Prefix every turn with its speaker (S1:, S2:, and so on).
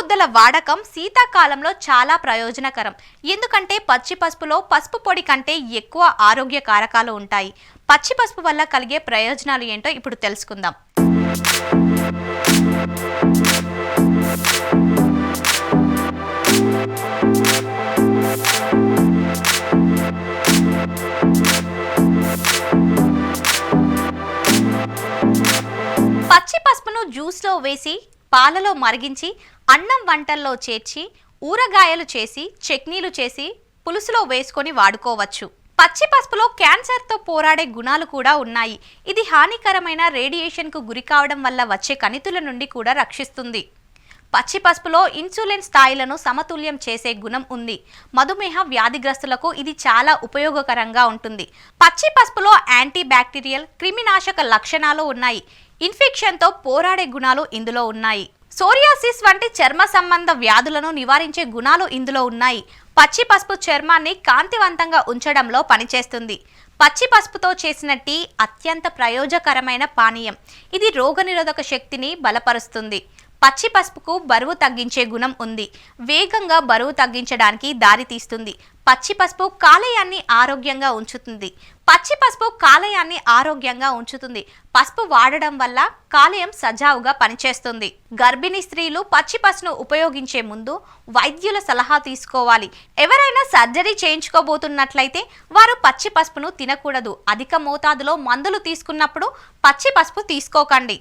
S1: ముద్దల వాడకం శీతాకాలంలో చాలా ప్రయోజనకరం. ఎందుకంటే పచ్చి పసుపులో పసుపు పొడి కంటే ఎక్కువ ఆరోగ్య కారకాలు ఉంటాయి. పచ్చి పసుపు వల్ల కలిగే ప్రయోజనాలు ఏంటో ఇప్పుడు తెలుసుకుందాం. పచ్చి పసుపును జ్యూస్లో వేసి పాలలో మరిగించి అన్నం వంటల్లో చేర్చి ఊరగాయలు చేసి చట్నీలు చేసి పులుసులో వేసుకొని వాడుకోవచ్చు. పచ్చి పసుపులో క్యాన్సర్తో పోరాడే గుణాలు కూడా ఉన్నాయి. ఇది హానికరమైన రేడియేషన్కు గురి కావడం వల్ల వచ్చే కణితుల నుండి కూడా రక్షిస్తుంది. పచ్చి పసుపులో ఇన్సులిన్ స్థాయిలను సమతుల్యం చేసే గుణం ఉంది. మధుమేహ వ్యాధిగ్రస్తులకు ఇది చాలా ఉపయోగకరంగా ఉంటుంది. పచ్చి పసుపులో యాంటీ బ్యాక్టీరియల్ క్రిమినాశక లక్షణాలు ఉన్నాయి. ఇన్ఫెక్షన్తో పోరాడే గుణాలు ఇందులో ఉన్నాయి. సోరియాసిస్ వంటి చర్మ సంబంధ వ్యాధులను నివారించే గుణాలు ఇందులో ఉన్నాయి. పచ్చి పసుపు చర్మాన్ని కాంతివంతంగా ఉంచడంలో పనిచేస్తుంది. పచ్చి పసుపుతో చేసిన టీ అత్యంత ప్రయోజనకరమైన పానీయం. ఇది రోగనిరోధక శక్తిని బలపరుస్తుంది. పచ్చి పసుపుకు బరువు తగ్గించే గుణం ఉంది. వేగంగా బరువు తగ్గించడానికి దారితీస్తుంది. పచ్చి పసుపు కాలేయాన్ని ఆరోగ్యంగా ఉంచుతుంది. పసుపు వాడడం వల్ల కాలేయం సజావుగా పనిచేస్తుంది. గర్భిణీ స్త్రీలు పచ్చి పసుపును ఉపయోగించే ముందు వైద్యుల సలహా తీసుకోవాలి. ఎవరైనా సర్జరీ చేయించుకోబోతున్నట్లయితే వారు పచ్చి పసుపును తినకూడదు. అధిక మోతాదులో మందులు తీసుకున్నప్పుడు పచ్చి పసుపు తీసుకోకండి.